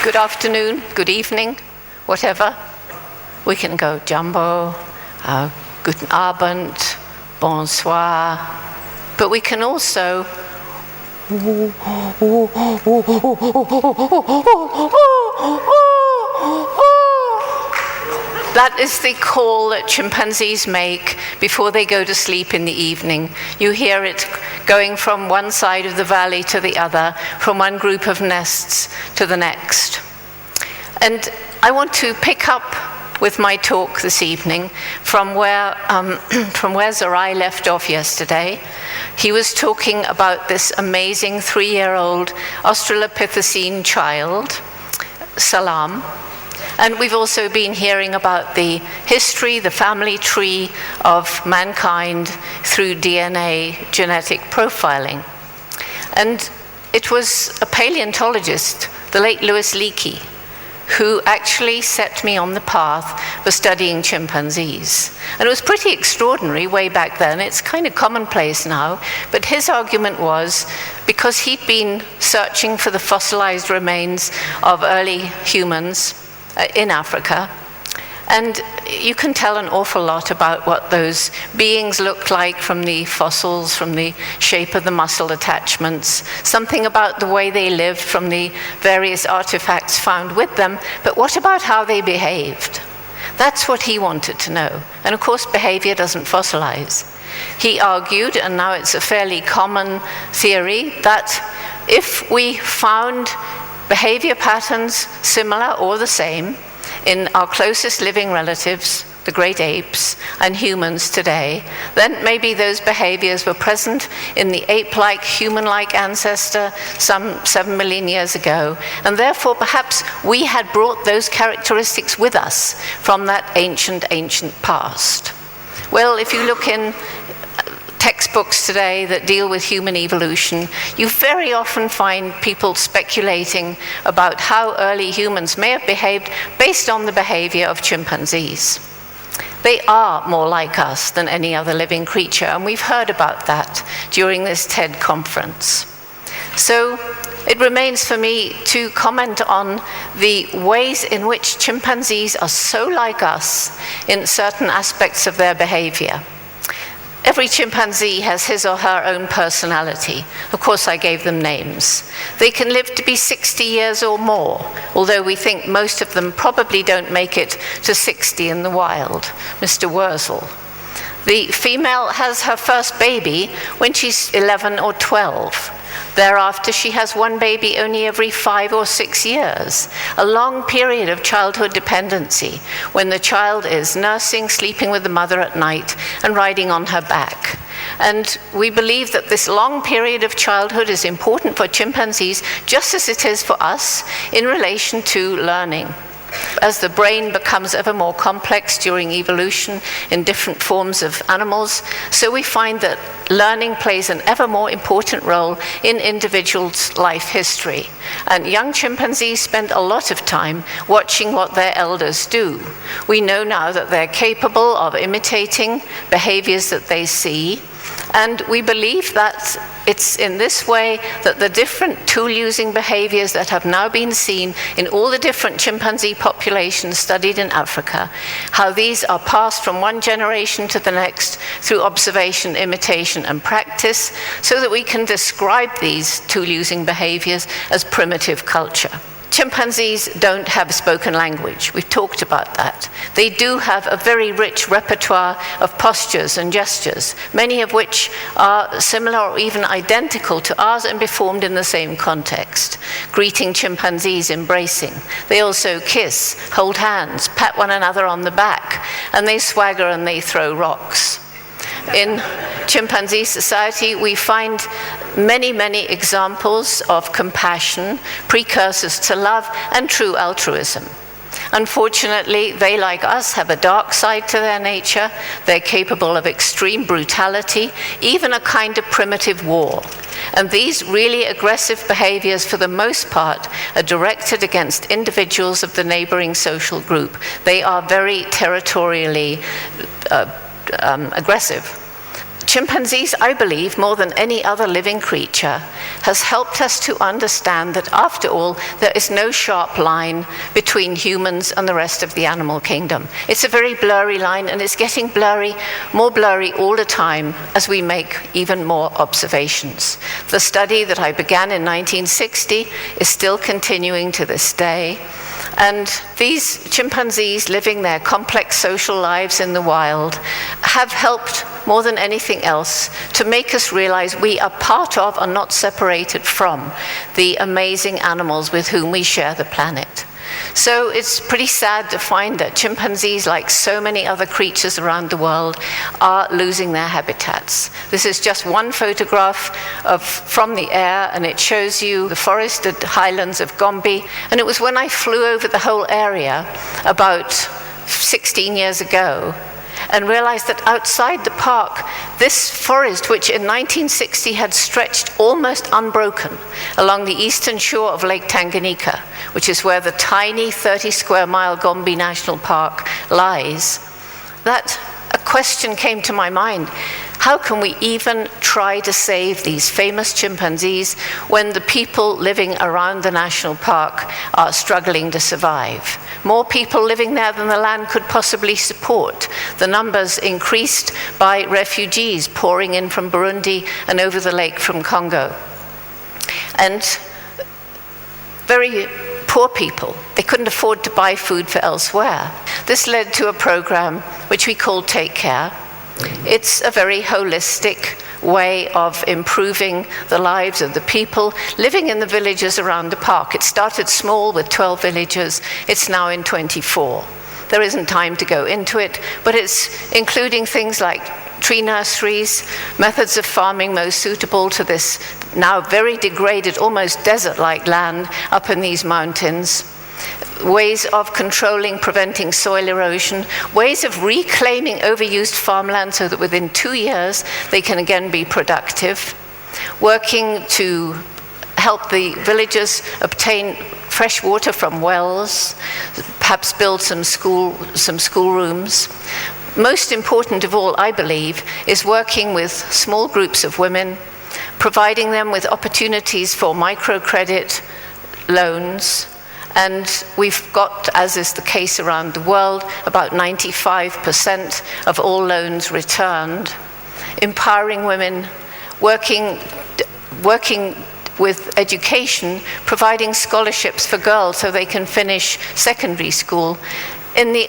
good afternoon, good evening, whatever. We can go jumbo, guten Abend, bonsoir, but we can also that is the call that chimpanzees make before they go to sleep in the evening. You hear it going from one side of the valley to the other, from one group of nests to the next. And I want to pick up with my talk this evening from where Zerai left off yesterday. He was talking about this amazing 3-year-old Australopithecine child, Salam. And we've also been hearing about the history, the family tree of mankind through DNA genetic profiling. And it was a paleontologist, the late Louis Leakey, who actually set me on the path for studying chimpanzees. And it was pretty extraordinary way back then. It's kind of commonplace now, but his argument was because he'd been searching for the fossilized remains of early humans in Africa, and you can tell an awful lot about what those beings looked like from the fossils, from the shape of the muscle attachments, something about the way they lived from the various artifacts found with them, but what about how they behaved? That's what he wanted to know. And of course, behavior doesn't fossilize. He argued, and now it's a fairly common theory, that if we found behavior patterns similar or the same in our closest living relatives, the great apes, and humans today, then maybe those behaviors were present in the ape-like, human-like ancestor some 7 million years ago, and therefore perhaps we had brought those characteristics with us from that ancient past. Well, if you look in textbooks today that deal with human evolution, you very often find people speculating about how early humans may have behaved based on the behavior of chimpanzees. They are more like us than any other living creature, and we've heard about that during this TED conference. So it remains for me to comment on the ways in which chimpanzees are so like us in certain aspects of their behavior. Every chimpanzee has his or her own personality. Of course, I gave them names. They can live to be 60 years or more, although we think most of them probably don't make it to 60 in the wild. Mr. Wurzel. The female has her first baby when she's 11 or 12. Thereafter, she has one baby only every 5 or 6 years, a long period of childhood dependency when the child is nursing, sleeping with the mother at night, and riding on her back. And we believe that this long period of childhood is important for chimpanzees just as it is for us in relation to learning. As the brain becomes ever more complex during evolution in different forms of animals, so we find that learning plays an ever more important role in individuals' life history. And young chimpanzees spend a lot of time watching what their elders do. We know now that they're capable of imitating behaviors that they see, and we believe that it's in this way that the different tool-using behaviors that have now been seen in all the different chimpanzee populations studied in Africa, how these are passed from one generation to the next through observation, imitation, and practice, so that we can describe these tool-using behaviors as primitive culture. Chimpanzees don't have spoken language. We've talked about that. They do have a very rich repertoire of postures and gestures, many of which are similar or even identical to ours and performed in the same context. Greeting chimpanzees, embracing. They also kiss, hold hands, pat one another on the back, and they swagger and they throw rocks. In chimpanzee society, we find many, many examples of compassion, precursors to love, and true altruism. Unfortunately, they, like us, have a dark side to their nature. They're capable of extreme brutality, even a kind of primitive war. And these really aggressive behaviors, for the most part, are directed against individuals of the neighboring social group. They are very territorially aggressive. chimpanzees, I believe, more than any other living creature, has helped us to understand that, after all, there is no sharp line between humans and the rest of the animal kingdom. It's a very blurry line, and it's getting more blurry all the time as we make even more observations. The study that I began in 1960 is still continuing to this day. And these chimpanzees living their complex social lives in the wild have helped more than anything else to make us realize we are part of and not separated from the amazing animals with whom we share the planet. So it's pretty sad to find that chimpanzees, like so many other creatures around the world, are losing their habitats. This is just one photograph from the air, and it shows you the forested highlands of Gombe. And it was when I flew over the whole area about 16 years ago and realized that outside the park, this forest, which in 1960 had stretched almost unbroken along the eastern shore of Lake Tanganyika, which is where the tiny 30-square-mile Gombe National Park lies, that a question came to my mind. How can we even try to save these famous chimpanzees when the people living around the national park are struggling to survive? More people living there than the land could possibly support. The numbers increased by refugees pouring in from Burundi and over the lake from Congo. And very poor people, they couldn't afford to buy food for elsewhere. This led to a program which we call TACARE. It's a very holistic way of improving the lives of the people living in the villages around the park. It started small with 12 villages. It's now in 24. There isn't time to go into it, but it's including things like tree nurseries, methods of farming most suitable to this now very degraded, almost desert-like land up in these mountains, ways of controlling, preventing soil erosion, ways of reclaiming overused farmland so that within 2 years they can again be productive, working to help the villagers obtain fresh water from wells, perhaps build some schoolrooms. Most important of all, I believe, is working with small groups of women, providing them with opportunities for microcredit loans. And we've got, as is the case around the world, about 95% of all loans returned. Empowering women, working with education, providing scholarships for girls so they can finish secondary school, in the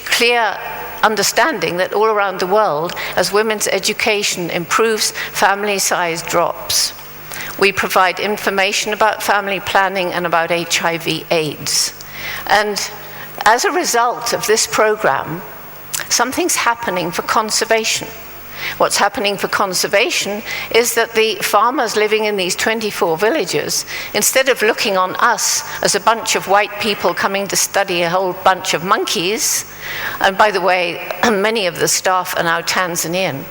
clear understanding that all around the world, as women's education improves, family size drops. We provide information about family planning and about HIV/AIDS. And as a result of this program, something's happening for conservation. What's happening for conservation is that the farmers living in these 24 villages, instead of looking on us as a bunch of white people coming to study a whole bunch of monkeys, and by the way, many of the staff are now Tanzanian,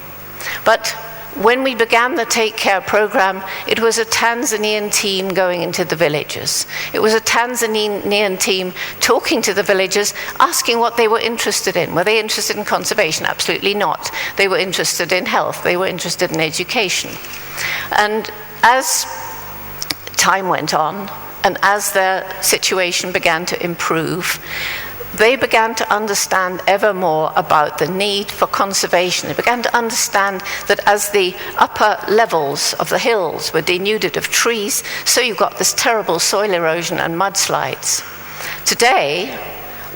but when we began the TACARE program, it was a Tanzanian team going into the villages. It was a Tanzanian team talking to the villagers, asking what they were interested in. Were they interested in conservation? Absolutely not. They were interested in health. They were interested in education. And as time went on, and as their situation began to improve, they began to understand ever more about the need for conservation. They began to understand that as the upper levels of the hills were denuded of trees, so you got this terrible soil erosion and mudslides. Today,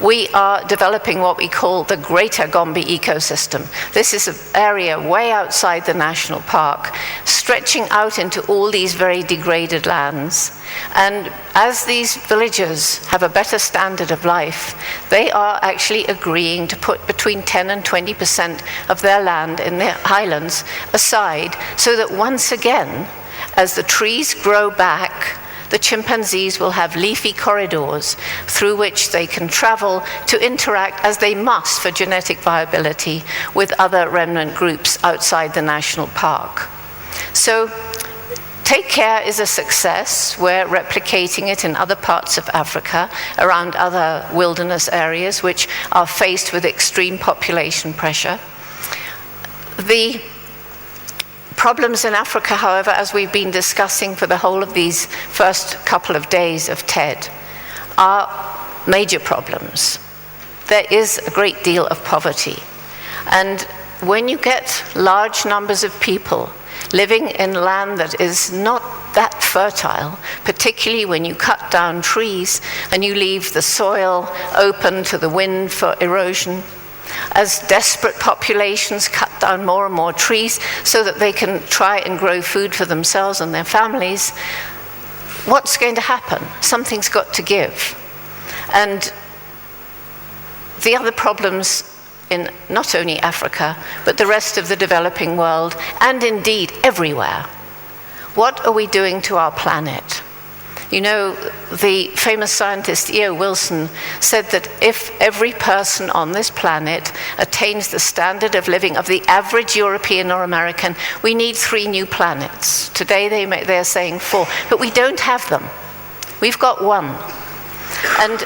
we are developing what we call the Greater Gombe ecosystem. This is an area way outside the national park, stretching out into all these very degraded lands. And as these villagers have a better standard of life, they are actually agreeing to put between 10 and 20% of their land in the highlands aside, so that once again, as the trees grow back, the chimpanzees will have leafy corridors through which they can travel to interact, as they must for genetic viability, with other remnant groups outside the national park. So TACARE is a success. We're replicating it in other parts of Africa, around other wilderness areas which are faced with extreme population pressure. The problems in Africa, however, as we've been discussing for the whole of these first couple of days of TED, are major problems. There is a great deal of poverty. And when you get large numbers of people living in land that is not that fertile, particularly when you cut down trees and you leave the soil open to the wind for erosion, as desperate populations cut down more and more trees so that they can try and grow food for themselves and their families, what's going to happen? Something's got to give. And the other problems in not only Africa, but the rest of the developing world, and indeed everywhere. What are we doing to our planet? You know, the famous scientist E.O. Wilson said that if every person on this planet attains the standard of living of the average European or American, we need 3 new planets. Today they're saying 4, but we don't have them. We've got 1. And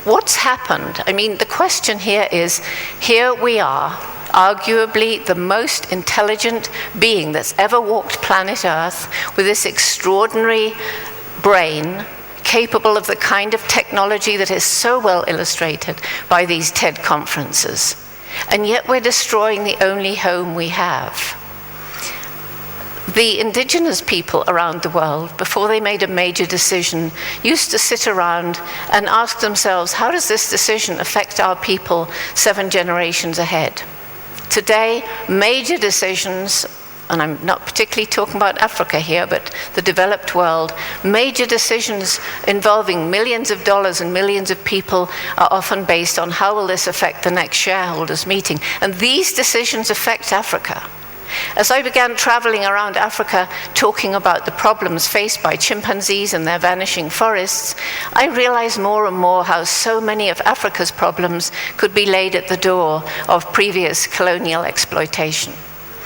what's happened? I mean, the question here is, here we are, arguably the most intelligent being that's ever walked planet Earth, with this extraordinary brain, capable of the kind of technology that is so well illustrated by these TED conferences. And yet we're destroying the only home we have. The indigenous people around the world, before they made a major decision, used to sit around and ask themselves, how does this decision affect our people 7 generations ahead? Today, major decisions, and I'm not particularly talking about Africa here, but the developed world, major decisions involving millions of dollars and millions of people are often based on how will this affect the next shareholders meeting. And these decisions affect Africa. As I began traveling around Africa talking about the problems faced by chimpanzees and their vanishing forests, I realized more and more how so many of Africa's problems could be laid at the door of previous colonial exploitation.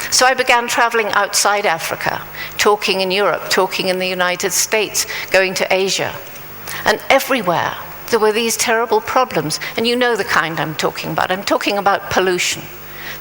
So I began traveling outside Africa, talking in Europe, talking in the United States, going to Asia. And everywhere there were these terrible problems. And you know the kind I'm talking about. I'm talking about pollution.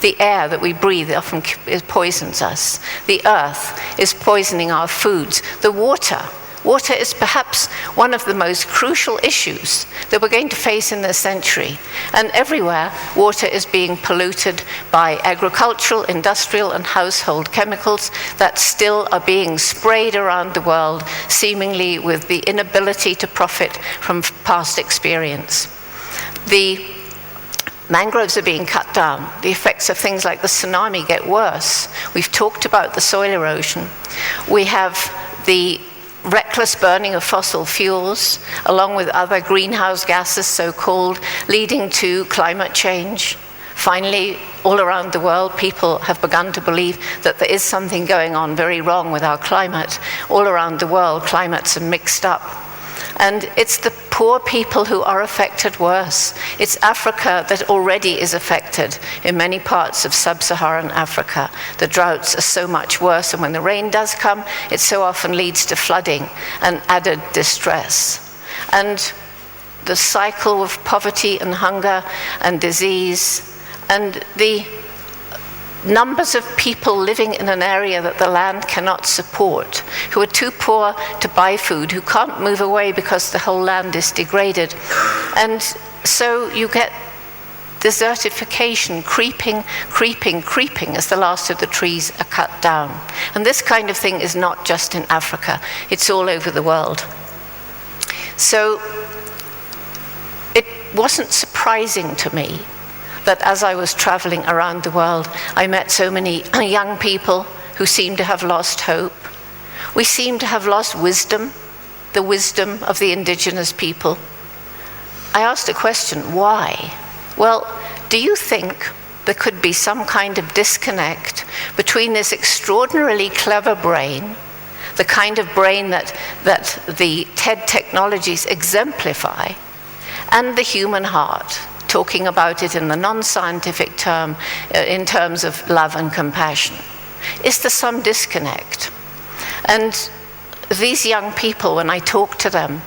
The air that we breathe often poisons us. The earth is poisoning our foods. The water. Water is perhaps one of the most crucial issues that we're going to face in this century. And everywhere, water is being polluted by agricultural, industrial, and household chemicals that still are being sprayed around the world, seemingly with the inability to profit from past experience. The mangroves are being cut down. The effects of things like the tsunami get worse. We've talked about the soil erosion. We have the reckless burning of fossil fuels, along with other greenhouse gases, so-called, leading to climate change. Finally, all around the world, people have begun to believe that there is something going on very wrong with our climate. All around the world, climates are mixed up. And it's the poor people who are affected worse. It's Africa that already is affected in many parts of sub-Saharan Africa. The droughts are so much worse, and when the rain does come, it so often leads to flooding and added distress. And the cycle of poverty and hunger and disease, and the numbers of people living in an area that the land cannot support, who are too poor to buy food, who can't move away because the whole land is degraded. And so you get desertification creeping as the last of the trees are cut down. And this kind of thing is not just in Africa, it's all over the world. So it wasn't surprising to me that as I was traveling around the world, I met so many young people who seemed to have lost hope. We seem to have lost wisdom, the wisdom of the indigenous people. I asked a question, why? Well, do you think there could be some kind of disconnect between this extraordinarily clever brain, the kind of brain that the TED technologies exemplify, and the human heart? Talking about it in the non-scientific term, in terms of love and compassion. Is there some disconnect? And these young people, when I talk to them,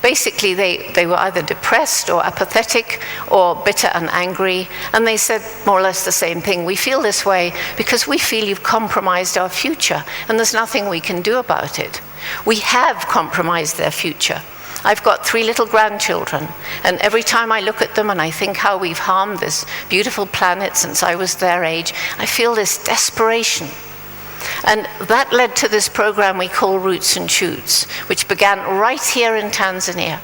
Basically, they were either depressed or apathetic or bitter and angry, and they said more or less the same thing. We feel this way because we feel you've compromised our future, and there's nothing we can do about it. We have compromised their future. I've got 3 little grandchildren, and every time I look at them and I think how we've harmed this beautiful planet since I was their age, I feel this desperation. And that led to this program we call Roots and Shoots, which began right here in Tanzania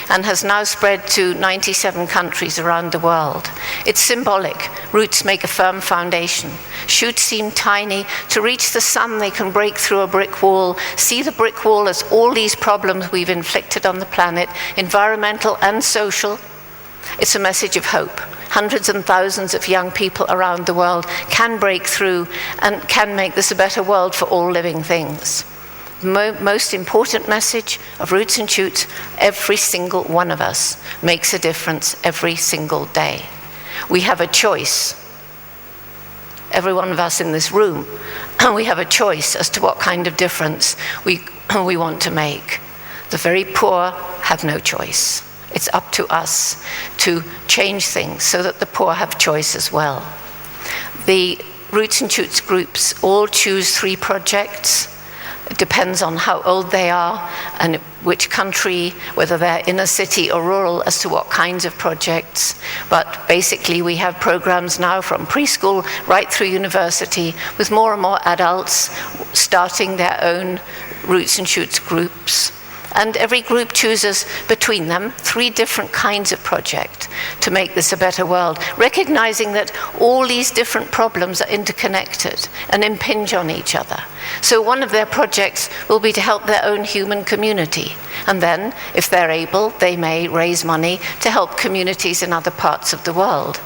and has now spread to 97 countries around the world. It's symbolic. Roots make a firm foundation. Shoots seem tiny. To reach the sun, they can break through a brick wall. See the brick wall as all these problems we've inflicted on the planet, environmental and social. It's a message of hope. Hundreds and thousands of young people around the world can break through and can make this a better world for all living things. Most important message of Roots and Shoots, every single one of us makes a difference every single day. We have a choice. Every one of us in this room, we have a choice as to what kind of difference we want to make. The very poor have no choice. It's up to us to change things so that the poor have choice as well. The Roots and Shoots groups all choose 3 projects. It depends on how old they are and which country, whether they're inner city or rural, as to what kinds of projects. But basically we have programs now from preschool right through university with more and more adults starting their own Roots and Shoots groups. And every group chooses between them 3 different kinds of project to make this a better world, recognizing that all these different problems are interconnected and impinge on each other. So one of their projects will be to help their own human community. And then, if they're able, they may raise money to help communities in other parts of the world.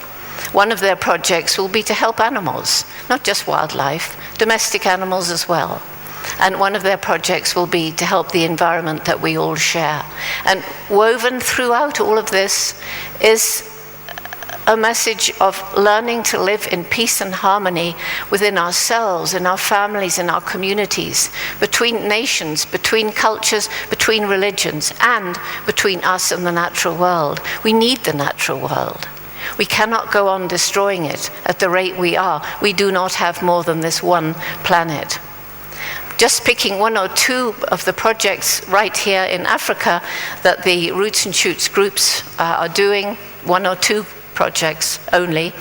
One of their projects will be to help animals, not just wildlife, domestic animals as well. And one of their projects will be to help the environment that we all share. And woven throughout all of this is a message of learning to live in peace and harmony within ourselves, in our families, in our communities, between nations, between cultures, between religions, and between us and the natural world. We need the natural world. We cannot go on destroying it at the rate we are. We do not have more than this one planet. Just picking 1 or 2 of the projects right here in Africa that the Roots and Shoots groups are doing, 1 or 2 projects only,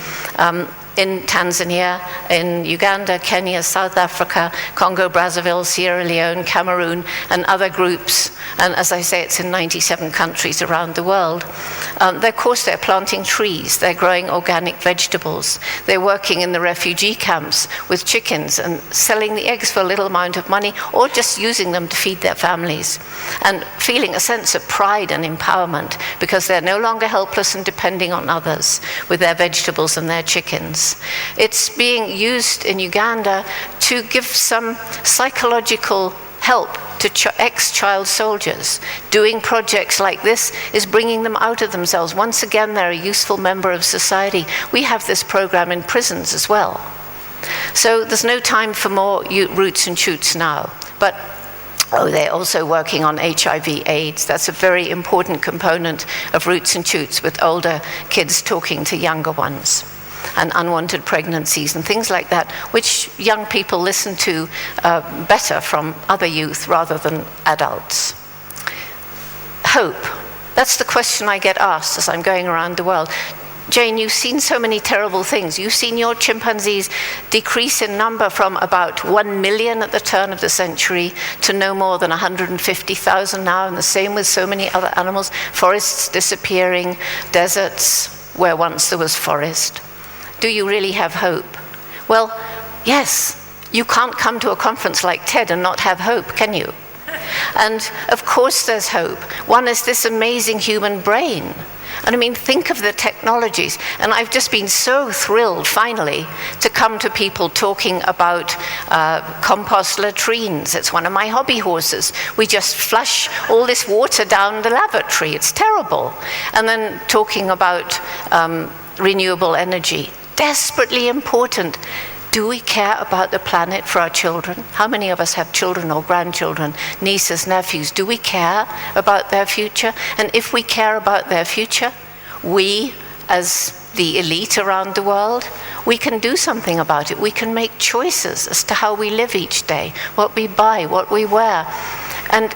in Tanzania, in Uganda, Kenya, South Africa, Congo, Brazzaville, Sierra Leone, Cameroon, and other groups. And as I say, it's in 97 countries around the world. Of course, they're planting trees, they're growing organic vegetables, they're working in the refugee camps with chickens and selling the eggs for a little amount of money, or just using them to feed their families, and feeling a sense of pride and empowerment because they're no longer helpless and depending on others with their vegetables and their chickens. It's being used in Uganda to give some psychological help to ex-child soldiers. Doing projects like this is bringing them out of themselves. Once again, they're a useful member of society. We have this program in prisons as well. So there's no time for more Roots and Shoots now. But they're also working on HIV/AIDS. That's a very important component of Roots and Shoots, with older kids talking to younger ones. And unwanted pregnancies and things like that, which young people listen to better from other youth rather than adults. Hope. That's the question I get asked as I'm going around the world. Jane, you've seen so many terrible things. You've seen your chimpanzees decrease in number from about 1 million at the turn of the century to no more than 150,000 now, and the same with so many other animals. Forests disappearing, deserts where once there was forest. Do you really have hope? Well, yes. You can't come to a conference like TED and not have hope, can you? And of course there's hope. One is this amazing human brain. And I mean, think of the technologies. And I've just been so thrilled, finally, to come to people talking about compost latrines. It's one of my hobby horses. We just flush all this water down the lavatory. It's terrible. And then talking about renewable energy. Desperately important. Do we care about the planet for our children? How many of us have children or grandchildren, nieces, nephews? Do we care about their future? And if we care about their future, we, as the elite around the world, we can do something about it. We can make choices as to how we live each day, what we buy, what we wear, and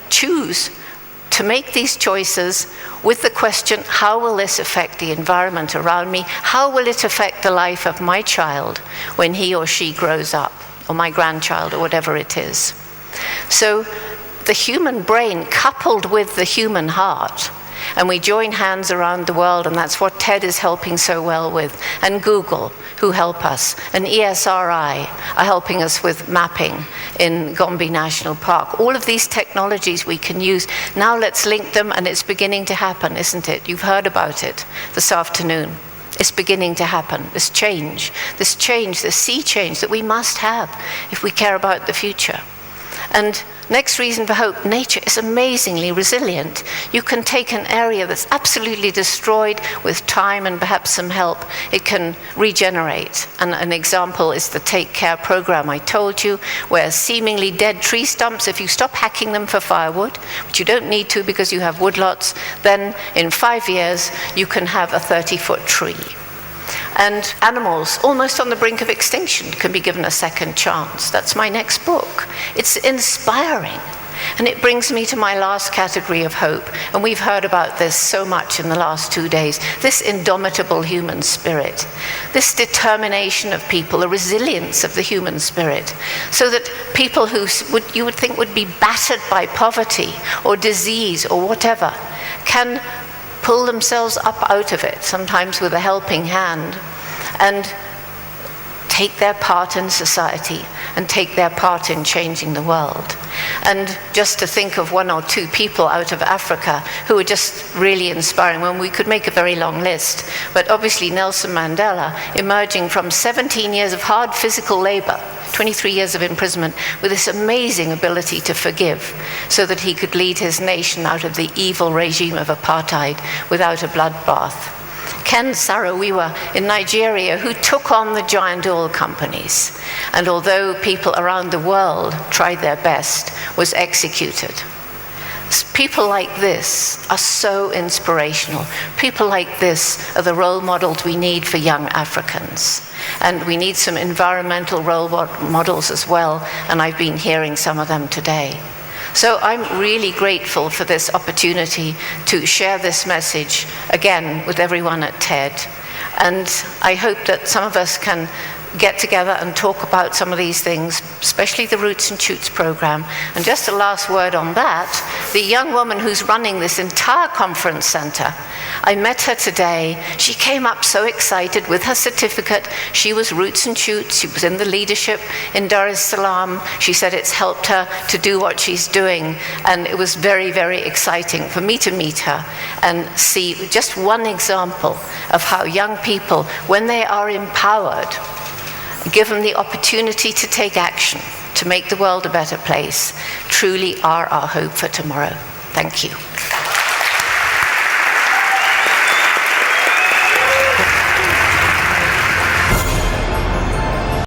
choose to make these choices with the question, how will this affect the environment around me? How will it affect the life of my child when he or she grows up, or my grandchild, or whatever it is? So the human brain coupled with the human heart, and we join hands around the world, and that's what TED is helping so well with, and Google, who help us, and ESRI are helping us with mapping in Gombe National Park. All of these technologies we can use. Now let's link them, and it's beginning to happen, isn't it? You've heard about it this afternoon. It's beginning to happen, this change, this sea change that we must have if we care about the future. And next reason for hope, nature is amazingly resilient. You can take an area that's absolutely destroyed with time and perhaps some help. It can regenerate. And an example is the TACARE program I told you, where seemingly dead tree stumps, if you stop hacking them for firewood, which you don't need to because you have woodlots, then in 5 years you can have a 30-foot tree. And animals, almost on the brink of extinction, can be given a second chance. That's my next book. It's inspiring. And it brings me to my last category of hope. And we've heard about this so much in the last 2 days. This indomitable human spirit. This determination of people, the resilience of the human spirit. So that people who you would think would be battered by poverty or disease or whatever can pull themselves up out of it, sometimes with a helping hand, and take their part in society and take their part in changing the world. And just to think of 1 or 2 people out of Africa who are just really inspiring, when we could make a very long list, but obviously Nelson Mandela, emerging from 17 years of hard physical labor, 23 years of imprisonment, with this amazing ability to forgive, so that he could lead his nation out of the evil regime of apartheid without a bloodbath. Ken Saro-Wiwa in Nigeria, who took on the giant oil companies, and although people around the world tried their best, was executed. People like this are so inspirational. People like this are the role models we need for young Africans. And we need some environmental role models as well, and I've been hearing some of them today. So I'm really grateful for this opportunity to share this message again with everyone at TED. And I hope that some of us can get together and talk about some of these things, especially the Roots and Shoots program. And just a last word on that, the young woman who's running this entire conference center, I met her today. She came up so excited with her certificate. She was Roots and Shoots. She was in the leadership in Dar es Salaam. She said it's helped her to do what she's doing. And it was very, very exciting for me to meet her and see just one example of how young people, when they are empowered, given the opportunity to take action, to make the world a better place, truly are our hope for tomorrow. Thank you.